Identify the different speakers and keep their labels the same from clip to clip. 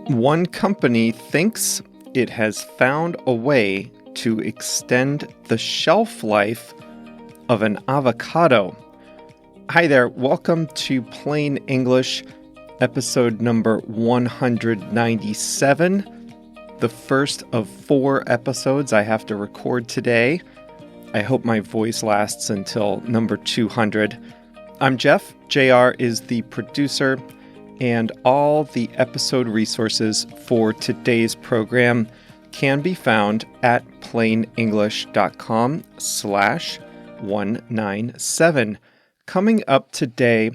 Speaker 1: One company thinks it has found a way to extend the shelf life of an avocado. Hi there, welcome to Plain English, episode number 197, the first of 4 episodes I have to record today. I hope my voice lasts until number 200. I'm Jeff. JR is the producer, and all the episode resources for today's program can be found at plainenglish.com/197. Coming up today,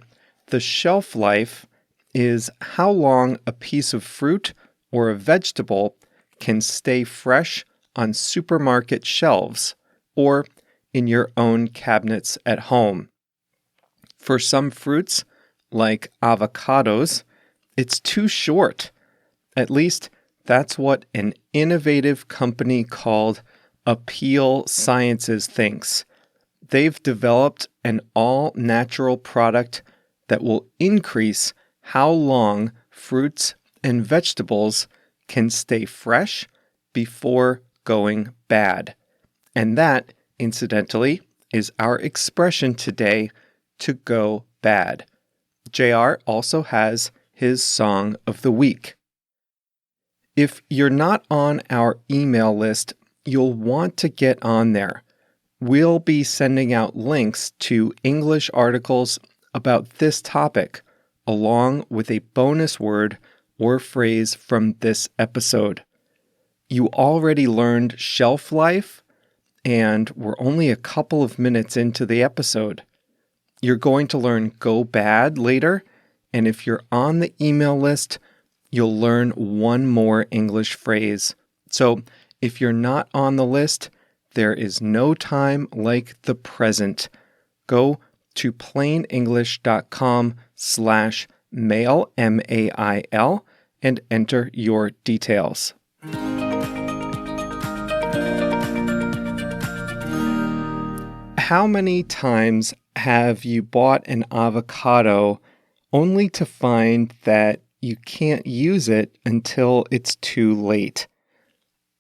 Speaker 1: the shelf life is how long a piece of fruit or a vegetable can stay fresh on supermarket shelves or in your own cabinets at home. For some fruits, like avocados, it's too short. At least that's what an innovative company called Apeel Sciences thinks. They've developed an all-natural product that will increase how long fruits and vegetables can stay fresh before going bad. And that, incidentally, is our expression today, to go bad. JR also has his song of the week. If you're not on our email list, you'll want to get on there. We'll be sending out links to English articles about this topic, along with a bonus word or phrase from this episode. You already learned shelf life, and we're only a couple of minutes into the episode. You're going to learn go bad later, and if you're on the email list, you'll learn one more English phrase. So if you're not on the list, there is no time like the present. Go to plainenglish.com/mail, M-A-I-L, and enter your details. How many times have you bought an avocado only to find that you can't use it until it's too late?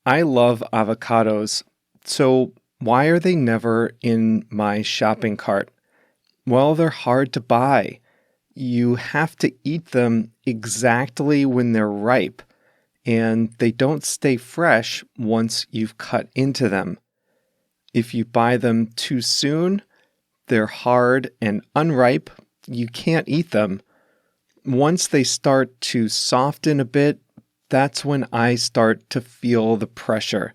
Speaker 1: I love avocados, so why are they never in my shopping cart? Well, they're hard to buy. You have to eat them exactly when they're ripe, and they don't stay fresh once you've cut into them. If you buy them too soon, they're hard and unripe. You can't eat them. Once they start to soften a bit, that's when I start to feel the pressure.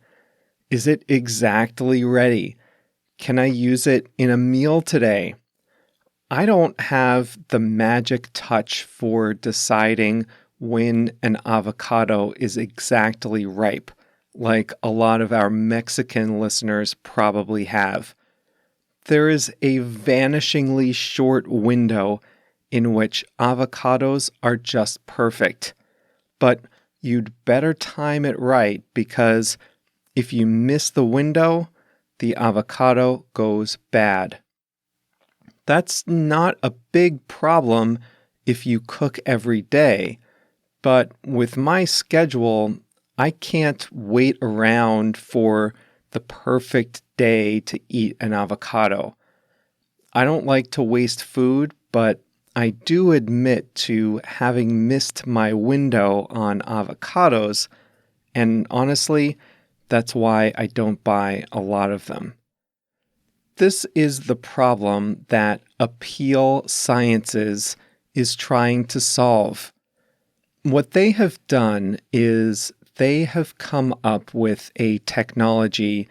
Speaker 1: Is it exactly ready? Can I use it in a meal today? I don't have the magic touch for deciding when an avocado is exactly ripe, like a lot of our Mexican listeners probably have. There is a vanishingly short window in which avocados are just perfect. But you'd better time it right, because if you miss the window, the avocado goes bad. That's not a big problem if you cook every day, but with my schedule, I can't wait around for the perfect day to eat an avocado. I don't like to waste food, but I do admit to having missed my window on avocados, and honestly, that's why I don't buy a lot of them. This is the problem that Apeel Sciences is trying to solve. What they have done is they have come up with a technology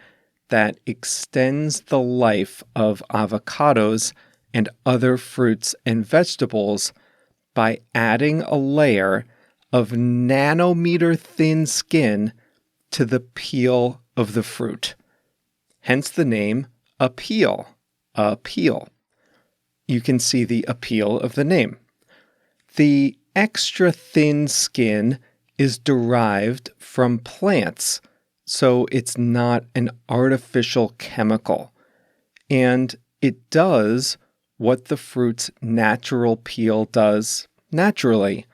Speaker 1: that extends the life of avocados and other fruits and vegetables by adding a layer of nanometer thin skin to the peel of the fruit. Hence the name Apeel. Apeel. You can see the appeal of the name. The extra thin skin is derived from plants, so it's not an artificial chemical. And it does what the fruit's natural peel does naturally.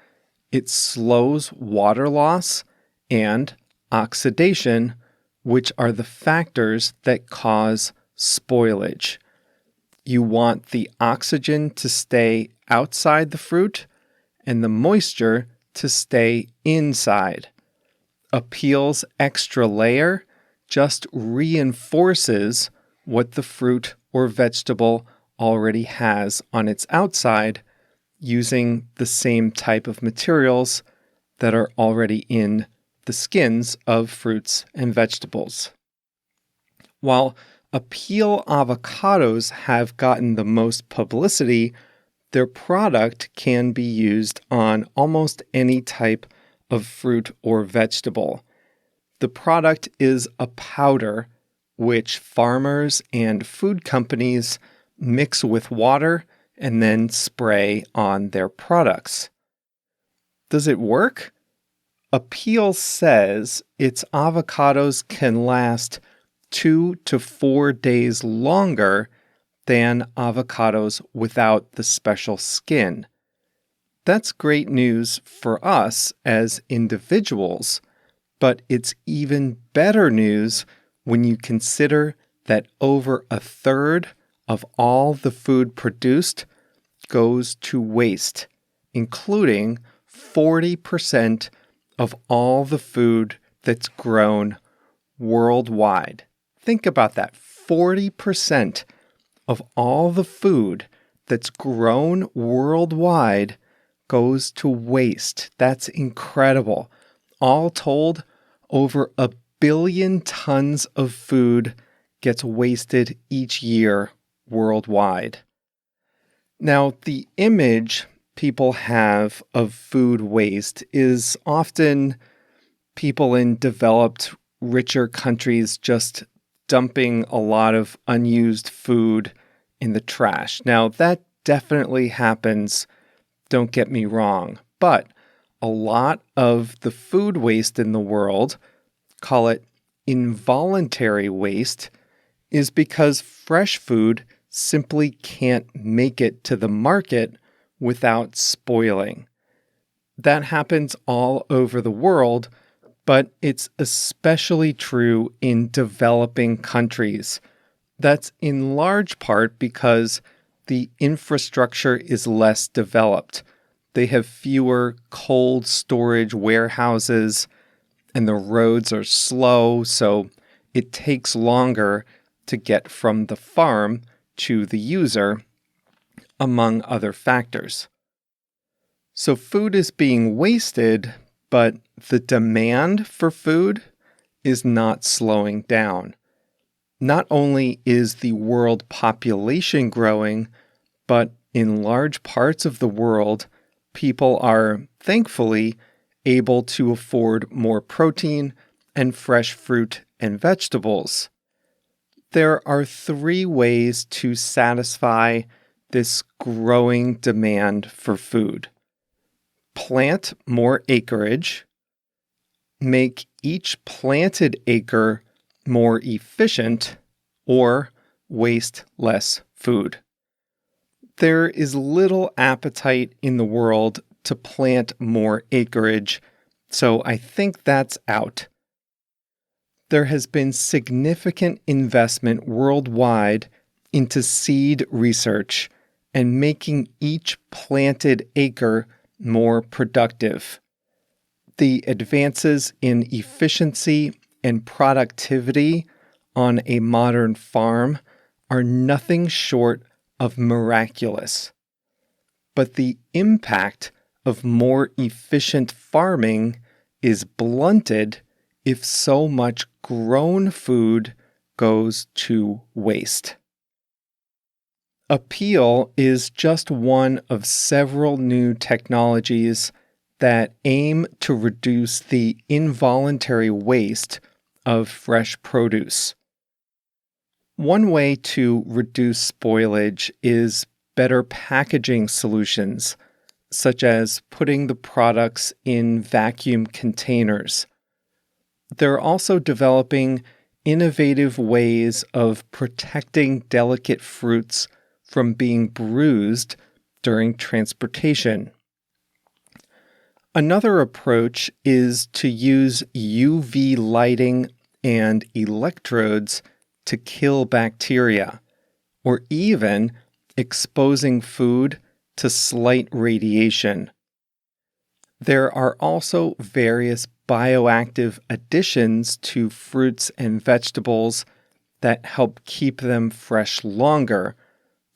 Speaker 1: It slows water loss and oxidation, which are the factors that cause spoilage. You want the oxygen to stay outside the fruit and the moisture to stay inside. Apeel's extra layer just reinforces what the fruit or vegetable already has on its outside using the same type of materials that are already in the skins of fruits and vegetables. While Apeel avocados have gotten the most publicity, their product can be used on almost any type of fruit or vegetable. The product is a powder which farmers and food companies mix with water and then spray on their products. Does it work? Apeel says its avocados can last 2 to 4 days longer than avocados without the special skin. That's great news for us as individuals, but it's even better news when you consider that over a third of all the food produced goes to waste, including 40% of all the food that's grown worldwide. Think about that. 40% of all the food that's grown worldwide goes to waste. That's incredible. All told, over 1 billion tons of food gets wasted each year worldwide. Now, the image people have of food waste is often people in developed, richer countries just dumping a lot of unused food in the trash. Now, that definitely happens, don't get me wrong, but a lot of the food waste in the world, call it involuntary waste, is because fresh food simply can't make it to the market without spoiling. That happens all over the world, but it's especially true in developing countries. That's in large part because the infrastructure is less developed. They have fewer cold storage warehouses, and the roads are slow, so it takes longer to get from the farm to the user, among other factors. So food is being wasted, but the demand for food is not slowing down. Not only is the world population growing, but in large parts of the world, people are, thankfully, able to afford more protein and fresh fruit and vegetables. There are 3 ways to satisfy this growing demand for food. Plant more acreage, make each planted acre more efficient, or waste less food. There is little appetite in the world to plant more acreage, so I think that's out. There has been significant investment worldwide into seed research and making each planted acre more productive. The advances in efficiency and productivity on a modern farm are nothing short of miraculous. But the impact of more efficient farming is blunted if so much grown food goes to waste. Apeel is just one of several new technologies that aim to reduce the involuntary waste of fresh produce. One way to reduce spoilage is better packaging solutions, such as putting the products in vacuum containers. They're also developing innovative ways of protecting delicate fruits from being bruised during transportation. Another approach is to use UV lighting and electrodes to kill bacteria, or even exposing food to slight radiation. There are also various bioactive additions to fruits and vegetables that help keep them fresh longer,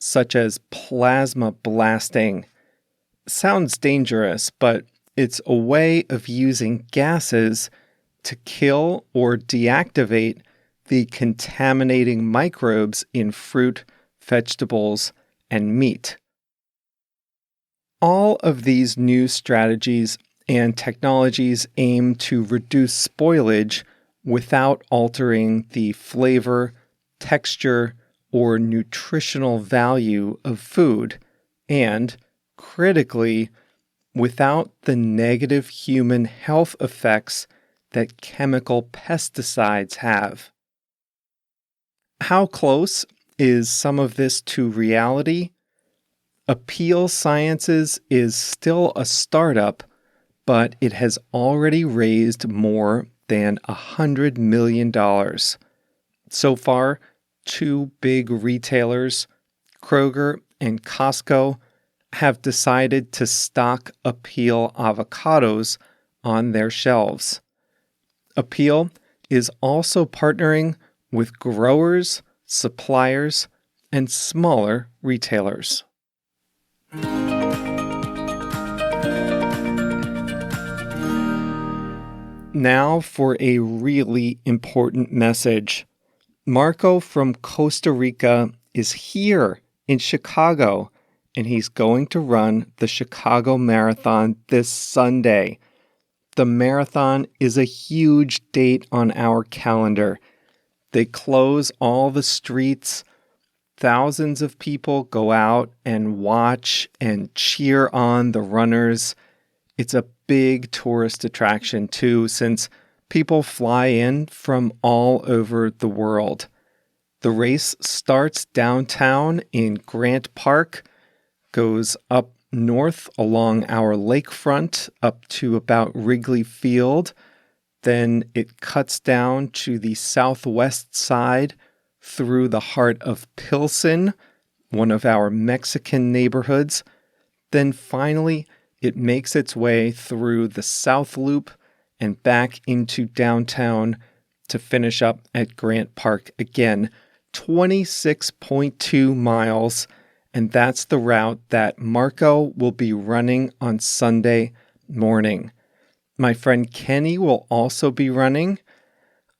Speaker 1: such as plasma blasting. Sounds dangerous, but it's a way of using gases to kill or deactivate the contaminating microbes in fruit, vegetables, and meat. All of these new strategies and technologies aim to reduce spoilage without altering the flavor, texture, or nutritional value of food, and, critically, without the negative human health effects that chemical pesticides have. How close is some of this to reality? Apeel Sciences is still a startup, but it has already raised more than $100 million. So far, 2 big retailers, Kroger and Costco, have decided to stock Apeel avocados on their shelves. Apeel is also partnering with growers, suppliers, and smaller retailers. Now for a really important message. Marco from Costa Rica is here in Chicago, and he's going to run the Chicago Marathon this Sunday. The marathon is a huge date on our calendar. They close all the streets. Thousands of people go out and watch and cheer on the runners. It's a big tourist attraction too, since people fly in from all over the world. The race starts downtown in Grant Park, goes up north along our lakefront up to about Wrigley Field. Then it cuts down to the southwest side through the heart of Pilsen, one of our Mexican neighborhoods. Then finally, it makes its way through the South Loop and back into downtown to finish up at Grant Park again. 26.2 miles, and that's the route that Marco will be running on Sunday morning. My friend Kenny will also be running.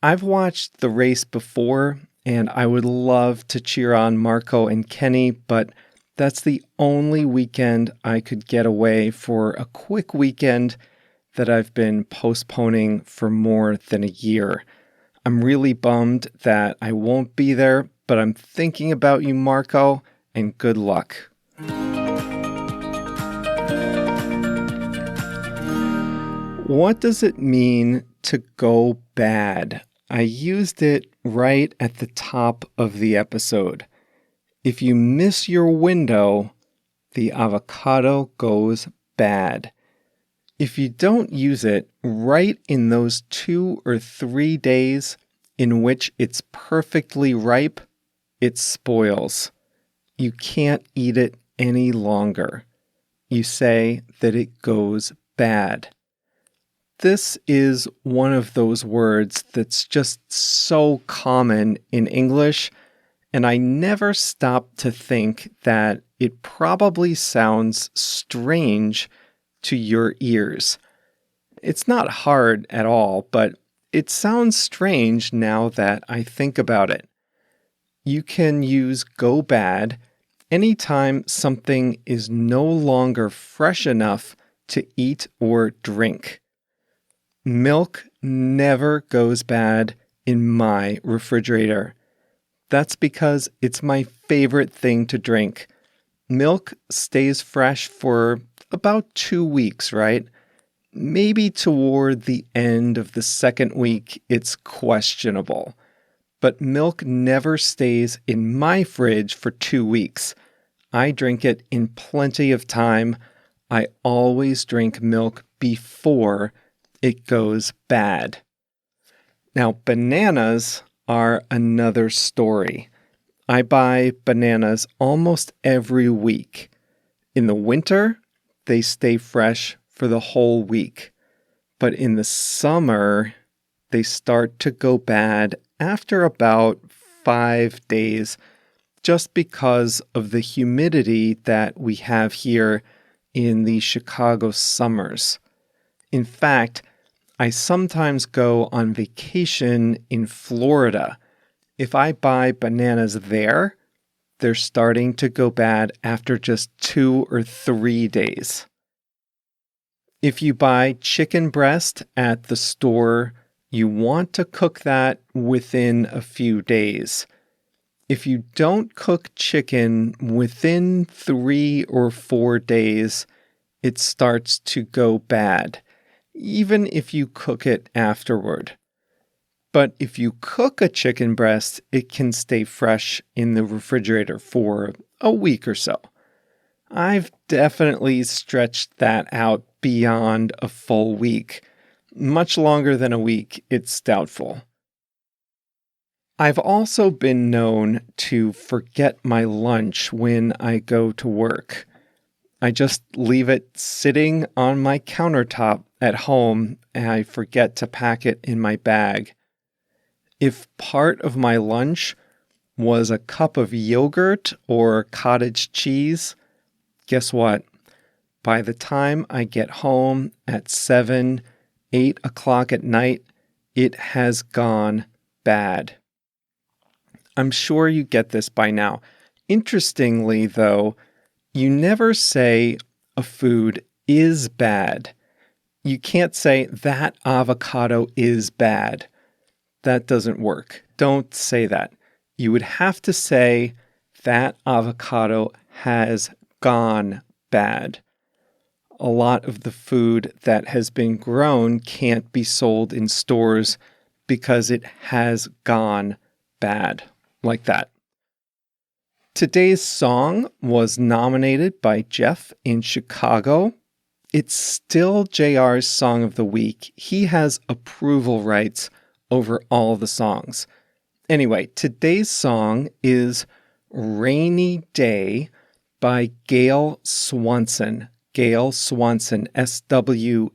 Speaker 1: I've watched the race before, and I would love to cheer on Marco and Kenny, but that's the only weekend I could get away for a quick weekend that I've been postponing for more than a year. I'm really bummed that I won't be there, but I'm thinking about you, Marco, and good luck. What does it mean to go bad? I used it right at the top of the episode. If you miss your window, the avocado goes bad. If you don't use it right in those 2 or 3 days in which it's perfectly ripe, it spoils. You can't eat it any longer. You say that it goes bad. This is one of those words that's just so common in English, and I never stop to think that it probably sounds strange to your ears. It's not hard at all, but it sounds strange now that I think about it. You can use go bad anytime something is no longer fresh enough to eat or drink. Milk never goes bad in my refrigerator. That's because it's my favorite thing to drink. Milk stays fresh for about 2 weeks, right? Maybe toward the end of the second week, it's questionable. But milk never stays in my fridge for 2 weeks. I drink it in plenty of time. I always drink milk before it goes bad. Now, bananas are another story. I buy bananas almost every week. In the winter, they stay fresh for the whole week. But in the summer, they start to go bad after about 5 days, just because of the humidity that we have here in the Chicago summers. In fact, I sometimes go on vacation in Florida. If I buy bananas there, they're starting to go bad after just 2 or 3 days. If you buy chicken breast at the store, you want to cook that within a few days. If you don't cook chicken within 3 or 4 days, it starts to go bad, even if you cook it afterward. But if you cook a chicken breast, it can stay fresh in the refrigerator for a week or so. I've definitely stretched that out beyond a full week. Much longer than a week, it's doubtful. I've also been known to forget my lunch when I go to work. I just leave it sitting on my countertop at home and I forget to pack it in my bag. If part of my lunch was a cup of yogurt or cottage cheese, guess what? By the time I get home at 7, 8 o'clock at night, it has gone bad. I'm sure you get this by now. Interestingly, though, you never say a food is bad. You can't say that avocado is bad. That doesn't work. Don't say that. You would have to say that avocado has gone bad. A lot of the food that has been grown can't be sold in stores because it has gone bad. Like that. Today's song was nominated by Jeff in Chicago. It's still JR's Song of the Week. He has approval rights over all the songs. Anyway, today's song is Rainy Day by Gail Swanson. Gail Swanson, S-W-A-N-S-O-N.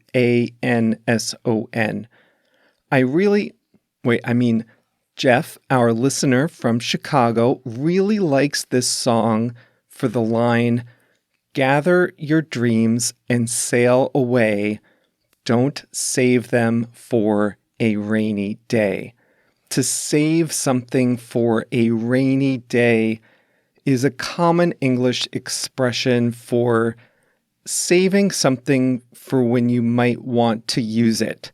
Speaker 1: Jeff, our listener from Chicago, really likes this song for the line, "Gather your dreams and sail away. Don't save them for a rainy day." To save something for a rainy day is a common English expression for saving something for when you might want to use it.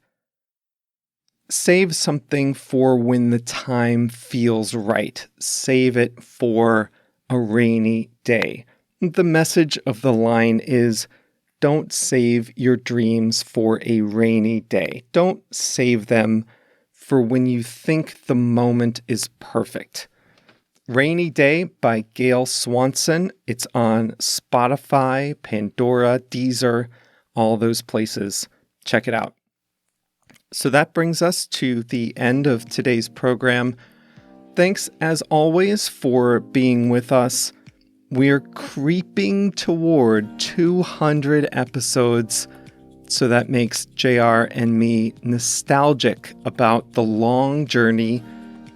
Speaker 1: Save something for when the time feels right. Save it for a rainy day. The message of the line is, don't save your dreams for a rainy day. Don't save them for when you think the moment is perfect. Rainy Day by Gail Swanson. It's on Spotify, Pandora, Deezer, all those places. Check it out. So that brings us to the end of today's program. Thanks, as always, for being with us. We're creeping toward 200 episodes, so that makes JR and me nostalgic about the long journey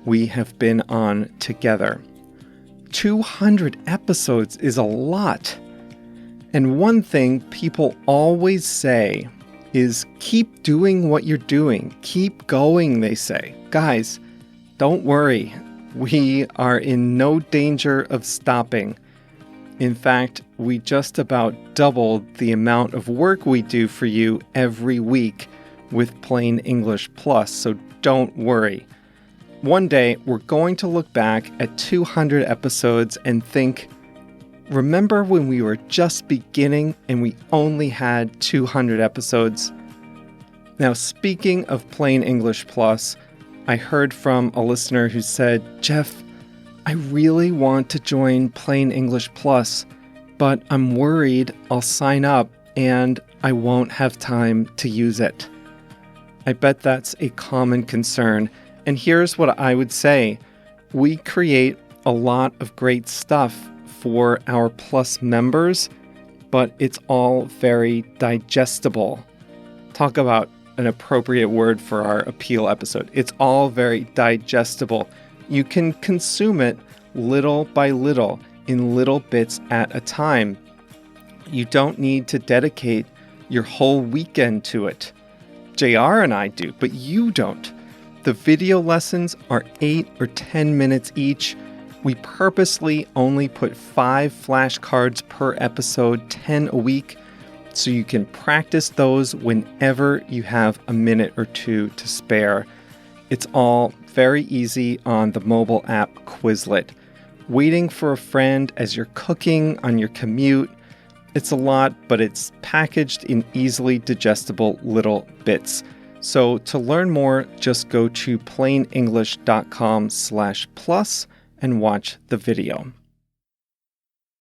Speaker 1: we have been on together. 200 episodes is a lot. And one thing people always say is keep doing what you're doing. Keep going, they say. Guys, don't worry. We are in no danger of stopping. In fact, we just about doubled the amount of work we do for you every week with Plain English Plus, so don't worry. One day, we're going to look back at 200 episodes and think, remember when we were just beginning and we only had 200 episodes? Now, speaking of Plain English Plus, I heard from a listener who said, Jeff, I really want to join Plain English Plus, but I'm worried I'll sign up and I won't have time to use it. I bet that's a common concern. And here's what I would say. We create a lot of great stuff for our Plus members, but it's all very digestible. Talk about an appropriate word for our Apeel episode. It's all very digestible. You can consume it little by little in little bits at a time. You don't need to dedicate your whole weekend to it. JR and I do, but you don't. The video lessons are 8 or 10 minutes each. We purposely only put 5 flashcards per episode, 10 a week, so you can practice those whenever you have a minute or two to spare. It's all very easy on the mobile app Quizlet. Waiting for a friend as you're cooking on your commute. It's a lot, but it's packaged in easily digestible little bits. So to learn more, just go to plainenglish.com/plus and watch the video.